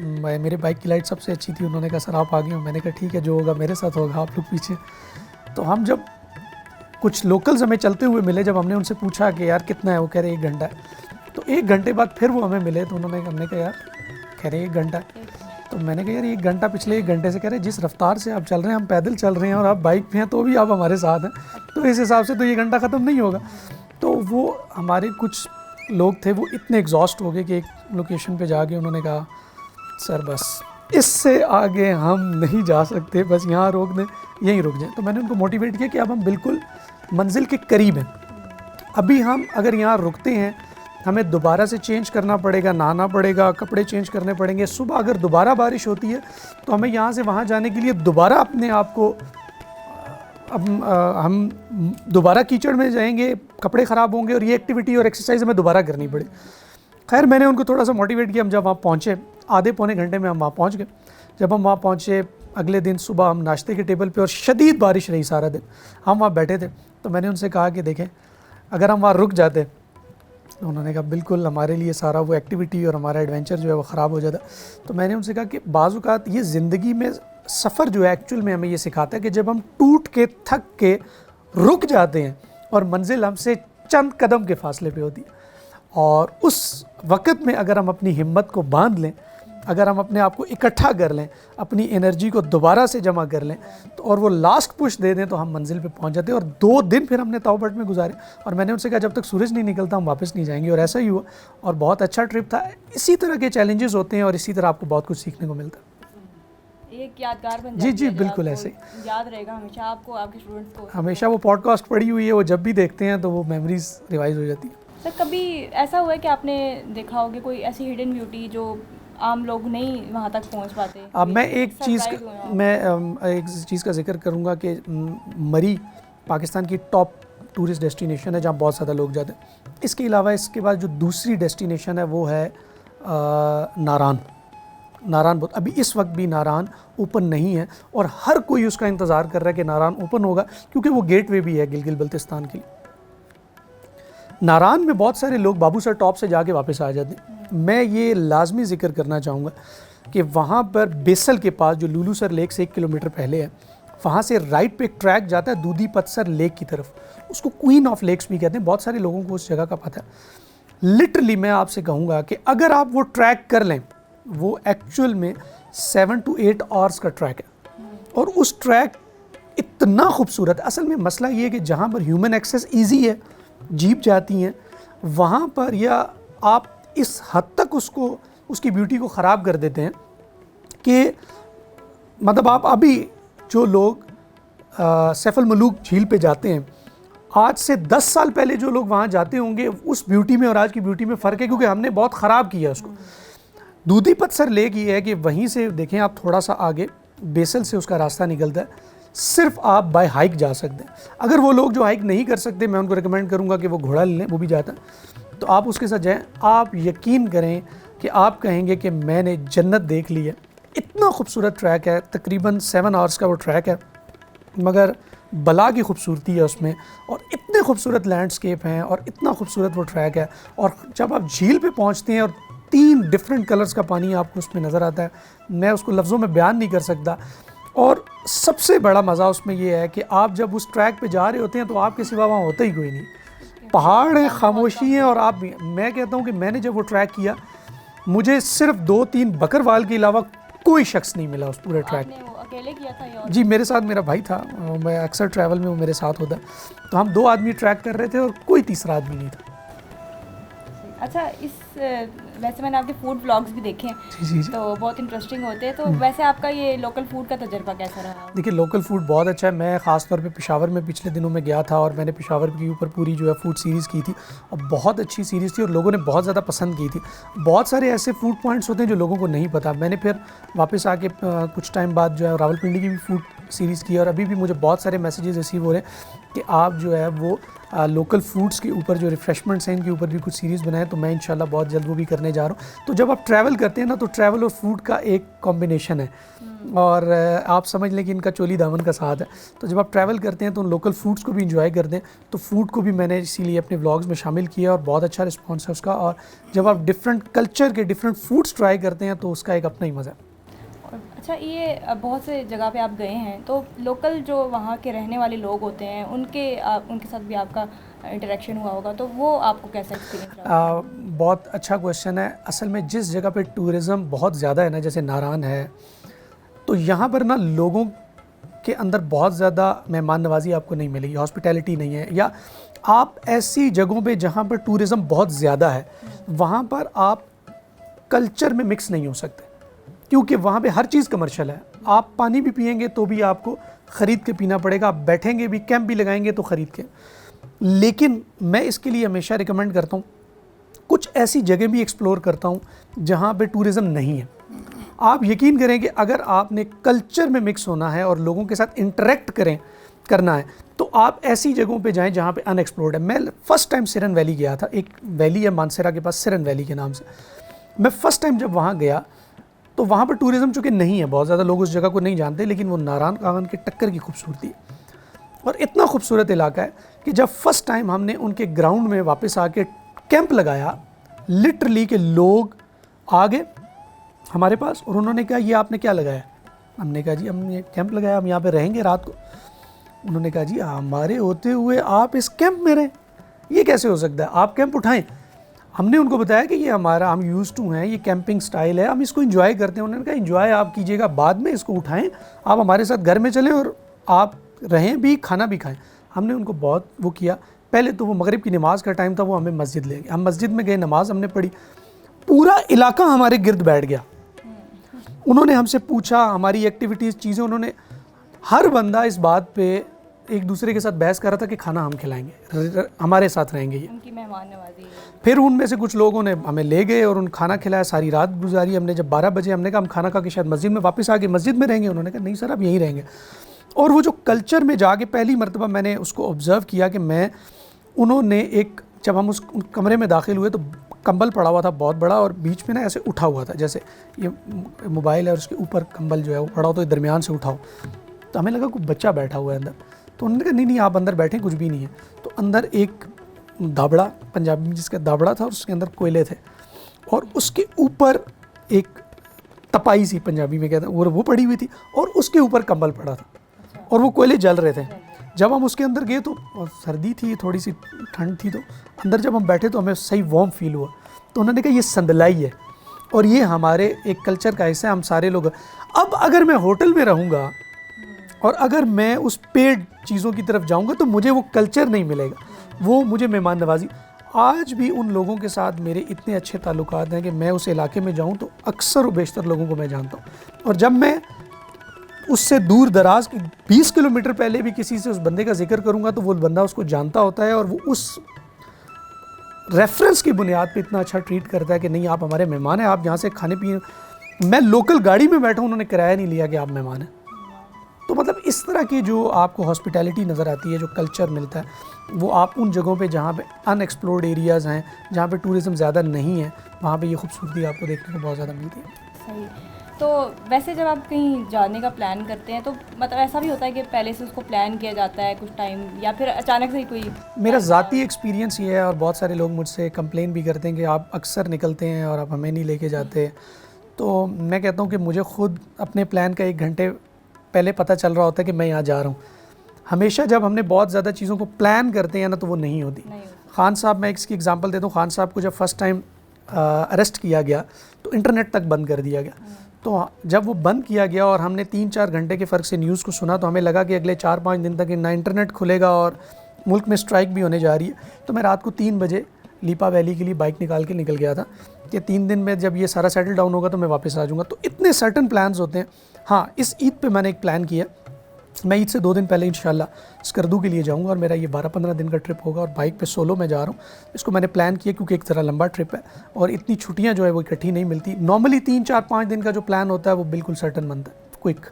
میرے بائک کی لائٹ سب سے اچھی تھی. انہوں نے کہا سر آپ آگے ہو. میں نے کہا ٹھیک ہے جو ہوگا میرے ساتھ ہوگا, آپ لوگ پیچھے. تو ہم جب کچھ لوکلز ہمیں چلتے ہوئے ملے, جب ہم نے ان سے پوچھا کہ یار کتنا ہے, وہ کہہ رہے 1 گھنٹہ ہے. تو 1 گھنٹے بعد پھر وہ ہمیں ملے, تو ہم نے کہا یار کہہ رہے 1 گھنٹہ ہے. تو میں نے کہا یار 1 گھنٹہ پچھلے 1 گھنٹے سے کہہ رہے جس رفتار سے آپ چل رہے ہیں, ہم پیدل چل رہے ہیں اور آپ بائک پہ ہیں تو بھی آپ ہمارے ساتھ ہیں, تو اس حساب سے تو یہ گھنٹہ ختم نہیں ہوگا. تو وہ ہمارے کچھ لوگ تھے وہ اتنے ایگزاسٹ ہو گئے کہ ایک لوکیشن پہ جا کے انہوں نے کہا سر بس اس سے آگے ہم نہیں جا سکتے, بس یہاں روک دیں, یہیں رک جائیں. تو میں نے ان کو موٹیویٹ کیا کہ اب ہم بالکل منزل کے قریب ہیں, ابھی ہم اگر یہاں رکتے ہیں ہمیں دوبارہ سے چینج کرنا پڑے گا, نہانا پڑے گا, کپڑے چینج کرنے پڑیں گے. صبح اگر دوبارہ بارش ہوتی ہے تو ہمیں یہاں سے وہاں جانے کے لیے دوبارہ اپنے آپ کو ہم دوبارہ کیچڑ میں جائیں گے, کپڑے خراب ہوں گے, اور یہ ایکٹیویٹی اور ایکسرسائز ہمیں دوبارہ کرنی پڑے. خیر میں نے ان کو تھوڑا سا موٹیویٹ کیا. ہم جب وہاں پہنچے آدھے پونے گھنٹے میں ہم وہاں پہنچ گئے. جب ہم وہاں پہنچے اگلے دن صبح ہم ناشتے کے ٹیبل پہ, اور شدید بارش رہی سارا دن, ہم وہاں بیٹھے تھے. تو میں نے ان سے کہا کہ دیکھیں اگر ہم وہاں رک جاتے, تو انہوں نے کہا بالکل ہمارے لیے سارا وہ ایکٹیویٹی اور ہمارا ایڈونچر جو ہے وہ خراب ہو جاتا. تو میں نے ان سے کہا کہ بعض اوقات یہ زندگی میں سفر جو ہے ایکچوئل میں ہمیں یہ سکھاتا ہے کہ جب ہم ٹوٹ کے تھک کے رک جاتے ہیں اور منزل ہم سے چند قدم کے فاصلے پہ ہوتی ہے, اور اس وقت میں اگر ہم اپنی ہمت کو باندھ لیں, اگر ہم اپنے آپ کو اکٹھا کر لیں, اپنی انرجی کو دوبارہ سے جمع کر لیں, تو اور وہ لاسٹ پش دے دیں, تو ہم منزل پہ پہنچ جاتے ہیں. اور 2 دن پھر ہم نے تاؤبٹ میں گزارے, اور میں نے ان سے کہا جب تک سورج نہیں نکلتا ہم واپس نہیں جائیں گے. اور ایسا ہی ہوا, اور بہت اچھا ٹرپ تھا. اسی طرح کے چیلنجز ہوتے ہیں اور اسی طرح آپ کو بہت کچھ سیکھنے کو ملتا ہے. ایک یادگار بن جاتی ہے. جی بالکل ایسے ہی یاد رہے گا ہمیشہ آپ کو, آپ کے اسٹوڈنٹس کو. ہمیشہ وہ پوڈ کاسٹ پڑی ہوئی ہے, وہ جب بھی دیکھتے ہیں تو وہ میموریز ریوائز ہو جاتی ہے. سر کبھی ایسا ہوا ہے کہ آپ نے دیکھا ہوگا کوئی ایسی ہڈن بیوٹی جو عام لوگ نہیں وہاں تک پہنچ پاتے؟ اب میں ایک چیز کا ذکر کروں گا کہ مری پاکستان کی ٹاپ ٹورسٹ ڈیسٹینیشن ہے جہاں بہت زیادہ لوگ جاتے ہیں. اس کے علاوہ اس کے بعد جو دوسری ڈیسٹینیشن ہے وہ ہے ناران. بہت ابھی اس وقت بھی ناران اوپن نہیں ہے, اور ہر کوئی اس کا انتظار کر رہا ہے کہ ناران اوپن ہوگا, کیونکہ وہ گیٹ وے بھی ہے گلگت بلتستان کے لیے. ناران میں بہت سارے لوگ بابو سر ٹاپ سے جا کے واپس آ جاتے ہیں. میں یہ لازمی ذکر کرنا چاہوں گا کہ وہاں پر بیسل کے پاس جو لولو سر لیک سے 1 کلومیٹر پہلے ہے, وہاں سے رائٹ پہ ایک ٹریک جاتا ہے دودھی پتسر لیک کی طرف. اس کو کوئین آف لیکس بھی کہتے ہیں. بہت سارے لوگوں کو اس جگہ کا پتہ ہے. لٹرلی میں آپ سے کہوں گا کہ اگر آپ وہ ٹریک کر لیں, وہ ایکچوئل میں 7 to 8 آورس کا ٹریک ہے, اور اس ٹریک اتنا خوبصورت ہے. اصل میں مسئلہ یہ ہے کہ جہاں پر ہیومن ایکسیس ایزی ہے, جیپ جاتی ہیں, وہاں پر یا آپ اس حد تک اس کی بیوٹی کو خراب کر دیتے ہیں کہ مطلب آپ ابھی جو لوگ سیف الملوک جھیل پہ جاتے ہیں, آج سے 10 سال پہلے جو لوگ وہاں جاتے ہوں گے, اس بیوٹی میں اور آج کی بیوٹی میں فرق ہے, کیونکہ ہم نے بہت خراب کیا اس کو. دودھی پتسر لیک یہ ہے کہ وہیں سے دیکھیں آپ تھوڑا سا آگے بیسل سے اس کا راستہ نکلتا ہے, صرف آپ بائی ہائیک جا سکتے ہیں. اگر وہ لوگ جو ہائیک نہیں کر سکتے, میں ان کو ریکمینڈ کروں گا کہ وہ گھوڑا لے لیں, وہ بھی جاتا ہے, تو آپ اس کے ساتھ جائیں. آپ یقین کریں کہ آپ کہیں گے کہ میں نے جنت دیکھ لی ہے. اتنا خوبصورت ٹریک ہے, تقریباً 7 آورس کا وہ ٹریک ہے, مگر بلا کی خوبصورتی ہے اس میں, اور اتنے خوبصورت لینڈسکیپ ہیں, اور اتنا خوبصورت وہ ٹریک ہے. اور جب آپ جھیل پہ پہنچتے ہیں اور 3 ڈفرینٹ کلرز کا پانی آپ کو اس میں نظر آتا ہے, میں اس کو لفظوں میں بیان نہیں کر سکتا. اور سب سے بڑا مزہ اس میں یہ ہے کہ آپ جب اس ٹریک پہ جا رہے ہوتے ہیں تو آپ کے سوا وہاں ہوتا ہی کوئی نہیں, پہاڑ ہیں, خاموشی ہیں, اور آپ بھی. میں کہتا ہوں کہ میں نے جب وہ ٹریک کیا, مجھے صرف 2-3 بکروال کے علاوہ کوئی شخص نہیں ملا اس پورے ٹریک. اکیلے کیا تھا؟ جی میرے ساتھ میرا بھائی تھا, میں اکثر ٹریول میں وہ میرے ساتھ ہوتا, تو ہم 2 آدمی ٹریک کر رہے تھے اور کوئی تیسرا آدمی نہیں تھا. اچھا, ویسے میں نے آپ کے فوڈ بلاگز بھی دیکھے ہیں, تو بہت انٹرسٹنگ ہوتے ہیں. تو ویسے آپ کا یہ لوکل فوڈ کا تجربہ کیسا رہا؟ دیکھیے لوکل فوڈ بہت اچھا ہے. میں خاص طور پہ پشاور میں پچھلے دنوں میں گیا تھا, اور میں نے پشاور کے اوپر پوری جو ہے فوڈ سیریز کی تھی, اور بہت اچھی سیریز تھی, اور لوگوں نے بہت زیادہ پسند کی تھی. بہت سارے ایسے فوڈ پوائنٹس ہوتے ہیں جو لوگوں کو نہیں پتہ. میں نے پھر واپس آ کے کچھ ٹائم بعد جو ہے راولپنڈی کی بھی فوڈ سیریز کی, اور ابھی بھی مجھے بہت سارے میسیجز ریسیو ہو رہے ہیں کہ آپ جو ہے وہ لوکل فوڈس کے اوپر جو ریفریشمنٹس ہیں ان کے اوپر بھی کچھ سیریز بنائیں. تو میں انشاءاللہ بہت جلد وہ بھی کرنے بتانے جا رہا ہوں. تو جب آپ ٹریول کرتے ہیں نا تو ٹریول اور فوڈ کا ایک کمبینیشن ہے, اور آپ سمجھ لیں کہ ان کا چولی دامن کا ساتھ ہے. تو جب آپ ٹریول کرتے ہیں تو ان لوکل فوڈس کو بھی انجوائے کرتے ہیں. تو فوڈ کو بھی میں نے اسی لیے اپنے ولاگز میں شامل کیا اور بہت اچھا رسپانس ہے اس کا. اور جب آپ ڈفرینٹ کلچر کے ڈفرینٹ فوڈس ٹرائی کرتے ہیں تو اس کا ایک اپنا ہی مزہ ہے. اچھا, یہ بہت سے جگہ پہ آپ گئے ہیں, تو لوکل جو وہاں کے رہنے والے لوگ ہوتے ہیں ان کے ساتھ بھی آپ کا انٹریکشن ہوا ہوگا, تو وہ آپ کو کیسا ایکسپیرینس رہا؟ بہت اچھا کویشچن ہے. اصل میں جس جگہ پہ ٹورزم بہت زیادہ ہے نا, جیسے ناران ہے, تو یہاں پر نا لوگوں کے اندر بہت زیادہ مہمان نوازی آپ کو نہیں ملے گی, ہاسپٹیلٹی نہیں ہے. یا آپ ایسی جگہوں پہ جہاں پر ٹورزم بہت زیادہ ہے وہاں پر آپ کلچر میں مکس نہیں ہو سکتے, کیونکہ وہاں پہ ہر چیز کمرشل ہے. آپ پانی بھی پئیں گے تو بھی آپ کو خرید کے پینا پڑے گا, آپ بیٹھیں گے بھی, کیمپ بھی لگائیں گے تو خرید کے. لیکن میں اس کے لیے ہمیشہ ریکمینڈ کرتا ہوں, کچھ ایسی جگہ بھی ایکسپلور کرتا ہوں جہاں پہ ٹورزم نہیں ہے. آپ یقین کریں کہ اگر آپ نے کلچر میں مکس ہونا ہے اور لوگوں کے ساتھ انٹریکٹ کرنا ہے تو آپ ایسی جگہوں پہ جائیں جہاں پہ ان ایکسپلورڈ ہے. میں فرسٹ ٹائم سرن ویلی گیا تھا, ایک ویلی ہے مانسیرا کے پاس سرن ویلی کے نام سے. میں فرسٹ ٹائم جب وہاں گیا تو وہاں پر ٹورزم چونکہ نہیں ہے, بہت زیادہ لوگ اس جگہ کو نہیں جانتے, لیکن وہ ناران کاغن کے ٹکر کی خوبصورتی ہے اور اتنا خوبصورت علاقہ ہے کہ جب فرسٹ ٹائم ہم نے ان کے گراؤنڈ میں واپس آ کے کیمپ لگایا, لٹرلی کہ لوگ آ گئے ہمارے پاس اور انہوں نے کہا یہ آپ نے کیا لگایا؟ ہم نے کہا جی ہم نے کیمپ لگایا, ہم یہاں پہ رہیں گے رات کو. انہوں نے کہا جی ہمارے ہوتے ہوئے آپ اس کیمپ میں رہیں, یہ کیسے ہو سکتا ہے, آپ کیمپ اٹھائیں. ہم نے ان کو بتایا کہ یہ ہمارا, ہم یوز ٹو ہیں, یہ کیمپنگ سٹائل ہے, ہم اس کو انجوائے کرتے ہیں. انہوں نے کہا انجوائے آپ کیجئے گا, بعد میں اس کو اٹھائیں, آپ ہمارے ساتھ گھر میں چلیں اور آپ رہیں بھی, کھانا بھی کھائیں. ہم نے ان کو بہت وہ کیا. پہلے تو وہ مغرب کی نماز کا ٹائم تھا, وہ ہمیں مسجد لے گئے, ہم مسجد میں گئے, نماز ہم نے پڑھی, پورا علاقہ ہمارے گرد بیٹھ گیا. انہوں نے ہم سے پوچھا ہماری ایکٹیویٹیز, چیزیں, انہوں نے ہر بندہ اس بات پہ ایک دوسرے کے ساتھ بحث کر رہا تھا کہ کھانا ہم کھلائیں گے, ہمارے ساتھ رہیں گے یہ. ان کی مہمان نوازی. پھر ان میں سے کچھ لوگوں نے ہمیں لے گئے اور ان کھانا کھلایا, ساری رات گزاری ہم نے. جب 12 بجے ہم نے کہا ہم کھانا کھا کے شاید مسجد میں واپس آ کے مسجد میں رہیں گے, انہوں نے کہا نہیں سر آپ یہیں رہیں گے. اور وہ جو کلچر میں جا کے پہلی مرتبہ میں نے اس کو آبزرو کیا کہ انہوں نے ایک, جب ہم اس کمرے میں داخل ہوئے تو کمبل پڑا ہوا تھا بہت بڑا, اور بیچ میں نا ایسے اٹھا ہوا تھا, جیسے یہ موبائل ہے اور اس کے اوپر کمبل جو ہے وہ پڑا ہو تو درمیان سے اٹھاؤ. تو ہمیں لگا کوئی بچہ بیٹھا ہوا ہے اندر. تو انہوں نے کہا نہیں آپ اندر بیٹھیں, کچھ بھی نہیں ہے. تو اندر ایک دابڑا, پنجابی میں جس کا دابڑا تھا, اور اس کے اندر کوئلے تھے, اور اس کے اوپر ایک تپائی سی, پنجابی میں کہتے ہیں, وہ پڑی ہوئی تھی, اور اس کے اوپر کمبل پڑا تھا, اور وہ کوئلے جل رہے تھے. جب ہم اس کے اندر گئے تو سردی تھی, تھوڑی سی ٹھنڈ تھی, تو اندر جب ہم بیٹھے تو ہمیں صحیح وارم فیل ہوا. تو انہوں نے کہا یہ سندلائی ہے اور یہ ہمارے ایک کلچر کا حصہ ہے, ہم سارے لوگ. اب اگر میں ہوٹل میں رہوں گا اور اگر میں اس پیڈ چیزوں کی طرف جاؤں گا تو مجھے وہ کلچر نہیں ملے گا, وہ مجھے مہمان نوازی. آج بھی ان لوگوں کے ساتھ میرے اتنے اچھے تعلقات ہیں کہ میں اس علاقے میں جاؤں تو اکثر و بیشتر لوگوں کو میں جانتا ہوں, اور جب میں اس سے دور دراز 20 کلومیٹر پہلے بھی کسی سے اس بندے کا ذکر کروں گا تو وہ بندہ اس کو جانتا ہوتا ہے, اور وہ اس ریفرنس کی بنیاد پہ اتنا اچھا ٹریٹ کرتا ہے کہ نہیں آپ ہمارے مہمان ہیں, آپ یہاں سے کھانے پینے. میں لوکل گاڑی میں بیٹھا ہوں, انہوں نے کرایہ نہیں لیا کہ آپ مہمان ہیں. تو مطلب اس طرح کی جو آپ کو ہاسپٹیلٹی نظر آتی ہے, جو کلچر ملتا ہے, وہ آپ ان جگہوں پہ جہاں پہ ان ایکسپلورڈ ایریاز ہیں, جہاں پہ ٹورزم زیادہ نہیں ہے, وہاں پہ یہ خوبصورتی آپ کو دیکھنے کو بہت زیادہ ملتی ہے. صحیح. تو ویسے جب آپ کہیں جانے کا پلان کرتے ہیں تو مطلب ایسا بھی ہوتا ہے کہ پہلے سے اس کو پلان کیا جاتا ہے کچھ ٹائم, یا پھر اچانک سے ہی کوئی؟ میرا ذاتی ایکسپیرینس یہ ہے, اور بہت سارے لوگ مجھ سے کمپلین بھی کرتے ہیں کہ آپ اکثر نکلتے ہیں اور آپ ہمیں نہیں لے کے جاتے. تو میں کہتا ہوں کہ مجھے خود اپنے پلان کا 1 گھنٹے پہلے پتہ چل رہا ہوتا ہے کہ میں یہاں جا رہا ہوں. ہمیشہ جب ہم نے بہت زیادہ چیزوں کو پلان کرتے ہیں نا تو وہ نہیں ہوتی. خان صاحب, میں اس کی ایگزامپل دیتا ہوں, خان صاحب کو جب فرسٹ ٹائم اریسٹ کیا گیا تو انٹرنیٹ تک بند کر دیا گیا. تو جب وہ بند کیا گیا اور ہم نے 3-4 گھنٹے کے فرق سے نیوز کو سنا تو ہمیں لگا کہ اگلے 4-5 دن تک نہ انٹرنیٹ کھلے گا اور ملک میں اسٹرائک بھی ہونے جا رہی ہے. تو میں رات کو 3 بجے لیپا ویلی کے لیے بائک نکال کے نکل گیا تھا کہ 3 دن میں جب یہ سارا سیٹل ڈاؤن ہوگا تو میں واپس آ جاؤں گا. تو اتنے سرٹن پلانز ہوتے ہیں. ہاں, اس عید پہ میں نے ایک پلان کیا, میں عید سے 2 دن پہلے انشاءاللہ اسکردو کے لیے جاؤں گا, اور میرا یہ 12-15 دن کا ٹرپ ہوگا, اور بائک پہ سولو میں جا رہا ہوں. اس کو میں نے پلان کیا کیونکہ ایک ذرا لمبا ٹرپ ہے اور اتنی چھٹیاں جو ہے وہ اکٹھی نہیں ملتی. نارملی 3-4-5 دن کا جو پلان ہوتا ہے وہ بالکل سرٹن بنتا ہے, کوئک.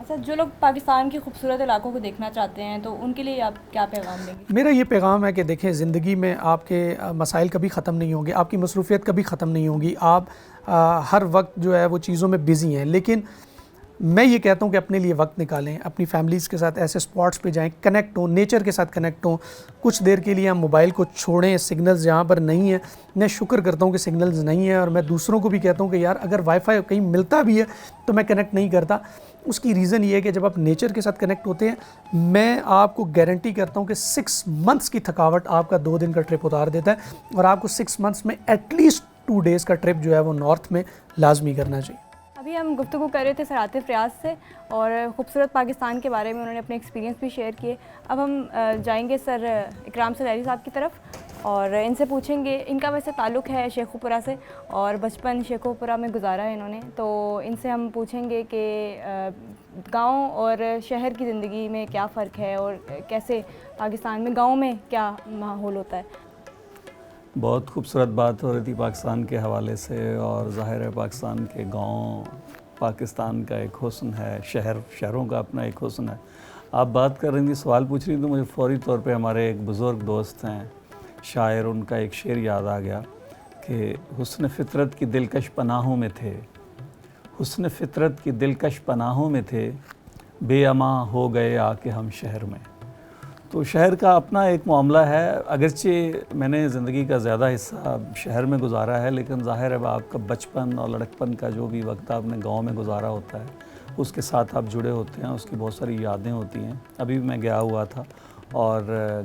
اچھا، جو لوگ پاکستان کے خوبصورت علاقوں کو دیکھنا چاہتے ہیں تو ان کے لیے آپ کیا پیغام دیں گے؟ میرا یہ پیغام ہے کہ دیکھیں، زندگی میں آپ کے مسائل کبھی ختم نہیں ہوں گے، آپ کی مصروفیت کبھی ختم نہیں ہوگی، آپ ہر وقت جو ہے وہ چیزوں میں بزی ہیں، لیکن میں یہ کہتا ہوں کہ اپنے لیے وقت نکالیں، اپنی فیملیز کے ساتھ ایسے سپاٹس پہ جائیں، کنیکٹ ہوں، نیچر کے ساتھ کنیکٹ ہوں، کچھ دیر کے لیے ہم موبائل کو چھوڑیں، سگنلز جہاں پر نہیں ہیں، میں شکر کرتا ہوں کہ سگنلز نہیں ہیں، اور میں دوسروں کو بھی کہتا ہوں کہ یار اگر وائی فائی کہیں ملتا بھی ہے تو میں کنیکٹ نہیں کرتا۔ اس کی ریزن یہ ہے کہ جب آپ نیچر کے ساتھ کنیکٹ ہوتے ہیں، میں آپ کو گارنٹی کرتا ہوں کہ 6 منتھس کی تھکاوٹ آپ کا 2 دن کا ٹرپ اتار دیتا ہے، اور آپ کو 6 منتھس میں ایٹ لیسٹ 2 ڈیز کا ٹرپ جو ہے وہ نارتھ میں لازمی کرنا چاہیے۔ ابھی ہم گفتگو کر رہے تھے سر عاطف ریاض سے، اور خوبصورت پاکستان کے بارے میں انہوں نے اپنے ایکسپیرینس بھی شیئر کیے۔ اب ہم جائیں گے سر اکرام سلیری صاحب کی طرف، اور ان سے پوچھیں گے، ان کا ویسے تعلق ہے شیخوپورہ سے اور بچپن شیخوپورہ میں گزارا ہے انہوں نے، تو ان سے ہم پوچھیں گے کہ گاؤں اور شہر کی زندگی میں کیا فرق ہے، اور کیسے پاکستان میں گاؤں میں کیا ماحول ہوتا ہے۔ بہت خوبصورت بات ہو رہی تھی پاکستان کے حوالے سے، اور ظاہر ہے پاکستان کے گاؤں پاکستان کا ایک حسن ہے، شہروں کا اپنا ایک حسن ہے۔ آپ بات کر رہی تھی، سوال پوچھ رہی تھی، تو مجھے فوری طور پہ ہمارے ایک بزرگ دوست ہیں شاعر، ان کا ایک شعر یاد آ گیا کہ حسن فطرت کی دلکش پناہوں میں تھے، حسن فطرت کی دلکش پناہوں میں تھے، بے امان ہو گئے آ کے ہم شہر میں۔ تو شہر کا اپنا ایک معاملہ ہے، اگرچہ میں نے زندگی کا زیادہ حصہ شہر میں گزارا ہے، لیکن ظاہر ہے آپ کا بچپن اور لڑکپن کا جو بھی وقت آپ نے گاؤں میں گزارا ہوتا ہے، اس کے ساتھ آپ جڑے ہوتے ہیں، اس کی بہت ساری یادیں ہوتی ہیں۔ ابھی بھی میں گیا ہوا تھا، اور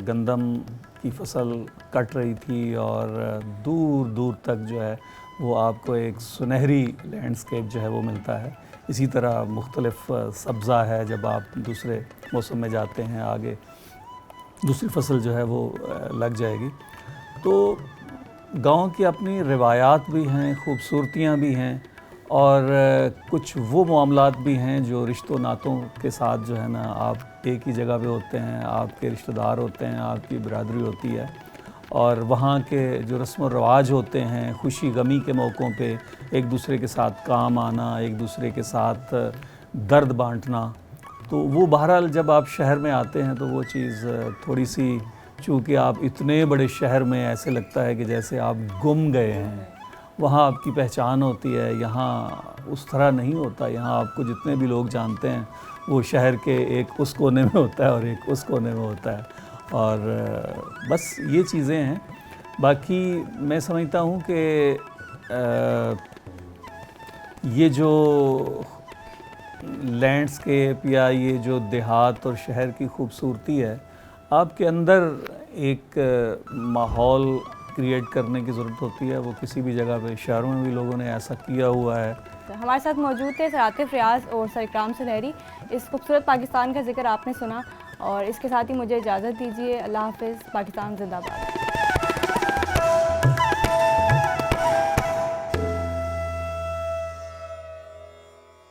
گندم کی فصل کٹ رہی تھی، اور دور دور تک جو ہے وہ آپ کو ایک سنہری لینڈسکیپ جو ہے وہ ملتا ہے۔ اسی طرح مختلف سبزہ ہے، جب آپ دوسرے موسم میں جاتے ہیں، آگے دوسری فصل جو ہے وہ لگ جائے گی۔ تو گاؤں کی اپنی روایات بھی ہیں، خوبصورتیاں بھی ہیں، اور کچھ وہ معاملات بھی ہیں جو رشتوں ناتوں کے ساتھ جو ہے نا، آپ ایک ہی جگہ پہ ہوتے ہیں، آپ کے رشتہ دار ہوتے ہیں، آپ کی برادری ہوتی ہے، اور وہاں کے جو رسم و رواج ہوتے ہیں، خوشی غمی کے موقعوں پہ ایک دوسرے کے ساتھ کام آنا، ایک دوسرے کے ساتھ درد بانٹنا، تو وہ بہرحال جب آپ شہر میں آتے ہیں تو وہ چیز تھوڑی سی، چونکہ آپ اتنے بڑے شہر میں ایسے لگتا ہے کہ جیسے آپ گم گئے ہیں، وہاں آپ کی پہچان ہوتی ہے، یہاں اس طرح نہیں ہوتا۔ یہاں آپ کو جتنے بھی لوگ جانتے ہیں وہ شہر کے ایک اس کونے میں ہوتا ہے اور ایک اس کونے میں ہوتا ہے، اور بس یہ چیزیں ہیں۔ باقی میں سمجھتا ہوں کہ یہ جو لینڈسکیپ یا یہ جو دیہات اور شہر کی خوبصورتی ہے، آپ کے اندر ایک ماحول کریٹ کرنے کی ضرورت ہوتی ہے، وہ کسی بھی جگہ پہ، شہروں میں بھی لوگوں نے ایسا کیا ہوا ہے۔ ہمارے ساتھ موجود تھے سر عاطف ریاض اور سر اکرام سلیری۔ اس خوبصورت پاکستان کا ذکر آپ نے سنا، اور اس کے ساتھ ہی مجھے اجازت دیجیے۔ اللہ حافظ۔ پاکستان زندہ باد۔